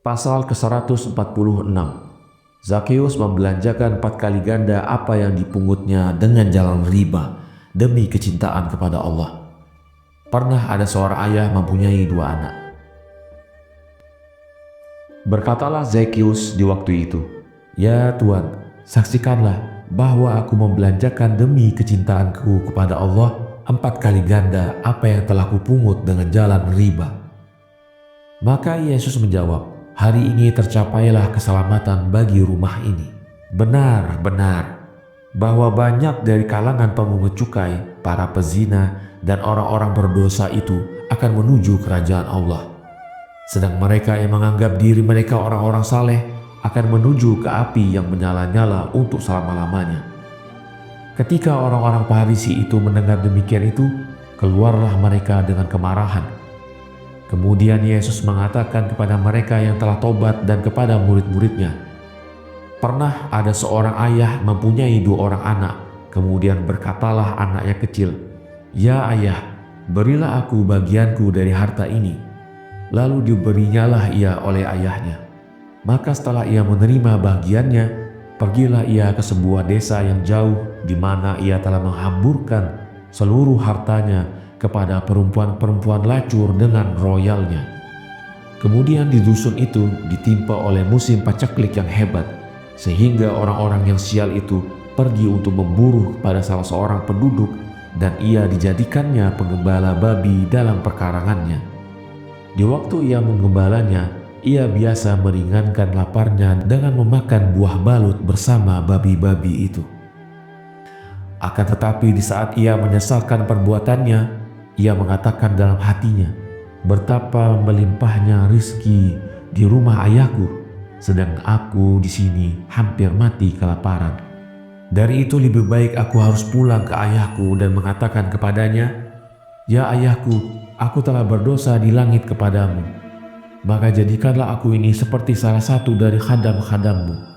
Pasal ke-146. Zakeus membelanjakan 4 kali ganda apa yang dipungutnya dengan jalan riba demi kecintaan kepada Allah. Pernah ada seorang ayah mempunyai 2 anak. Berkatalah Zakeus di waktu itu, "Ya Tuan, saksikanlah bahwa aku membelanjakan demi kecintaanku kepada Allah 4 kali ganda apa yang telah kupungut dengan jalan riba." Maka Yesus menjawab, "Hari ini tercapailah keselamatan bagi rumah ini. Benar-benar bahwa banyak dari kalangan pemungut cukai, para pezina, dan orang-orang berdosa itu akan menuju kerajaan Allah. Sedang mereka yang menganggap diri mereka orang-orang saleh akan menuju ke api yang menyala-nyala untuk selama-lamanya." Ketika orang-orang Farisi itu mendengar demikian itu, keluarlah mereka dengan kemarahan. Kemudian Yesus mengatakan kepada mereka yang telah tobat dan kepada murid-muridnya, "Pernah ada seorang ayah mempunyai 2 orang anak. Kemudian berkatalah anaknya kecil, 'Ya ayah, berilah aku bagianku dari harta ini.' Lalu diberinyalah ia oleh ayahnya. Maka setelah ia menerima bagiannya, pergilah ia ke sebuah desa yang jauh di mana ia telah menghamburkan seluruh hartanya kepada perempuan-perempuan lacur dengan royalnya. Kemudian di dusun itu ditimpa oleh musim pacaklik yang hebat, sehingga orang-orang yang sial itu pergi untuk memburu kepada salah seorang penduduk, dan ia dijadikannya penggembala babi dalam perkarangannya. Di waktu ia menggembalanya, ia biasa meringankan laparnya dengan memakan buah balut bersama babi-babi itu. Akan tetapi di saat ia menyesalkan perbuatannya, ia mengatakan dalam hatinya, 'Betapa melimpahnya rizki di rumah ayahku, sedang aku di sini hampir mati kelaparan. Dari itu lebih baik aku harus pulang ke ayahku dan mengatakan kepadanya, Ya ayahku, aku telah berdosa di langit kepadamu. Maka jadikanlah aku ini seperti salah satu dari khadam-khadammu.'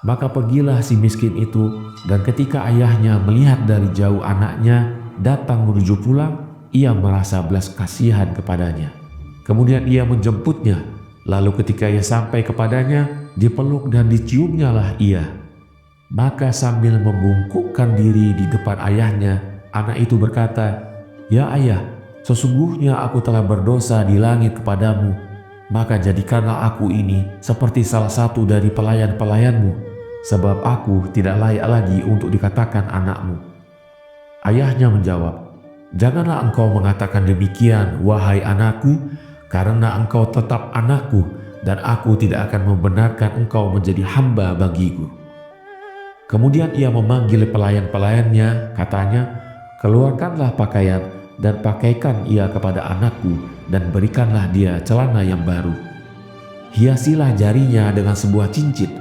Maka pergilah si miskin itu, dan ketika ayahnya melihat dari jauh anaknya datang menuju pulang, ia merasa belas kasihan kepadanya. Kemudian ia menjemputnya, lalu ketika ia sampai kepadanya, dipeluk dan diciumnyalah ia. Maka sambil membungkukkan diri di depan ayahnya, anak itu berkata, 'Ya ayah, sesungguhnya aku telah berdosa di langit kepadamu, maka jadikanlah aku ini seperti salah satu dari pelayan-pelayanmu, sebab aku tidak layak lagi untuk dikatakan anakmu.' Ayahnya menjawab, 'Janganlah engkau mengatakan demikian, wahai anakku, karena engkau tetap anakku, dan aku tidak akan membenarkan engkau menjadi hamba bagiku.' Kemudian ia memanggil pelayan-pelayannya, katanya, 'Keluarkanlah pakaian dan pakaikan ia kepada anakku, dan berikanlah dia celana yang baru. Hiasilah jarinya dengan sebuah cincin.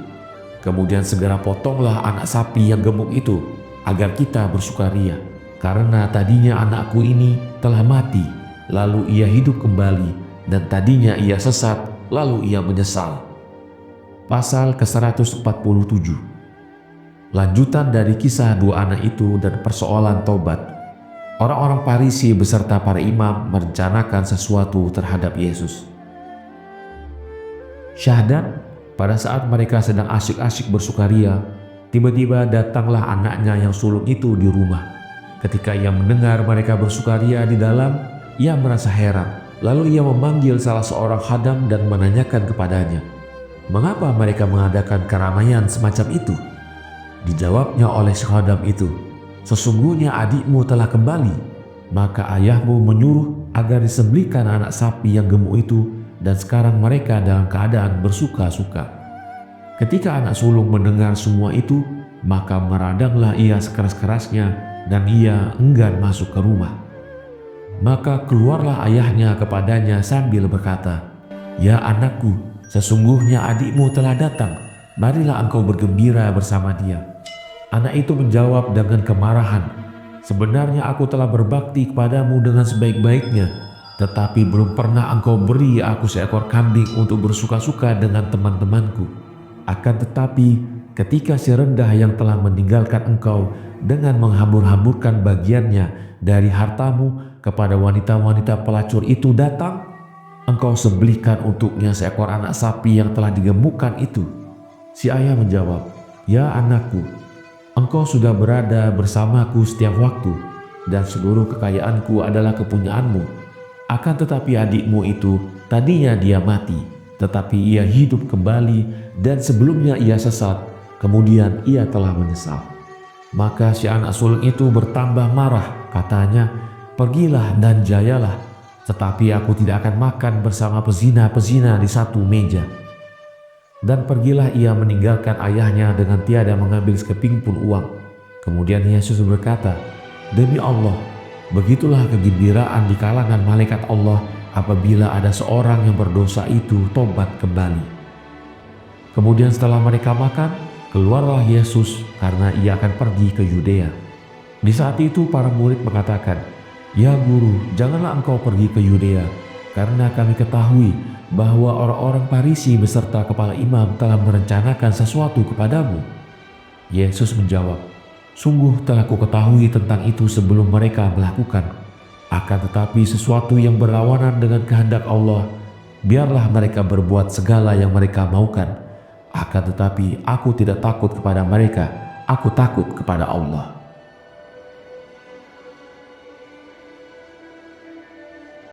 Kemudian segera potonglah anak sapi yang gemuk itu, agar kita bersukaria. Karena tadinya anakku ini telah mati, lalu ia hidup kembali, dan tadinya ia sesat, lalu ia menyesal.'" Pasal ke-147. Lanjutan dari kisah 2 anak itu dan persoalan tobat. Orang-orang Farisi beserta para imam merencanakan sesuatu terhadap Yesus. Syahdan, pada saat mereka sedang asyik-asyik bersukaria, tiba-tiba datanglah anaknya yang sulung itu di rumah. Ketika ia mendengar mereka bersukaria di dalam, ia merasa heran. Lalu ia memanggil salah seorang khadam dan menanyakan kepadanya, "Mengapa mereka mengadakan keramaian semacam itu?" Dijawabnya oleh si khadam itu, "Sesungguhnya adikmu telah kembali, maka ayahmu menyuruh agar disembelihkan anak sapi yang gemuk itu, dan sekarang mereka dalam keadaan bersuka-suka." Ketika anak sulung mendengar semua itu, maka meradanglah ia sekeras-kerasnya, dan ia enggan masuk ke rumah. Maka keluarlah ayahnya kepadanya sambil berkata, "Ya anakku, sesungguhnya adikmu telah datang, marilah engkau bergembira bersama dia." Anak itu menjawab dengan kemarahan, "Sebenarnya aku telah berbakti kepadamu dengan sebaik-baiknya, tetapi belum pernah engkau beri aku seekor kambing untuk bersuka-suka dengan teman-temanku. Akan tetapi ketika si rendah yang telah meninggalkan engkau dengan menghambur-hamburkan bagiannya dari hartamu kepada wanita-wanita pelacur itu datang, engkau sembelihkan untuknya seekor anak sapi yang telah digemukkan itu?" Si ayah menjawab, "Ya anakku, engkau sudah berada bersamaku setiap waktu, dan seluruh kekayaanku adalah kepunyaanmu. Akan tetapi adikmu itu tadinya dia mati, tetapi ia hidup kembali, dan sebelumnya ia sesat, kemudian ia telah menyesal." Maka si anak sulung itu bertambah marah, katanya, "Pergilah dan jayalah, tetapi aku tidak akan makan bersama pezina-pezina di satu meja." Dan pergilah ia meninggalkan ayahnya dengan tiada mengambil sekeping pun uang. Kemudian Yesus berkata, "Demi Allah, begitulah kegembiraan di kalangan malaikat Allah apabila ada seorang yang berdosa itu tobat kembali." Kemudian setelah mereka makan, keluarlah Yesus karena ia akan pergi ke Yudea. Di saat itu para murid mengatakan, "Ya Guru, janganlah engkau pergi ke Yudea, karena kami ketahui bahwa orang-orang Farisi beserta kepala imam telah merencanakan sesuatu kepadamu." Yesus menjawab, "Sungguh telah kuketahui tentang itu sebelum mereka melakukan. Akan tetapi sesuatu yang berlawanan dengan kehendak Allah, biarlah mereka berbuat segala yang mereka maukan. Akan tetapi aku tidak takut kepada mereka, aku takut kepada Allah."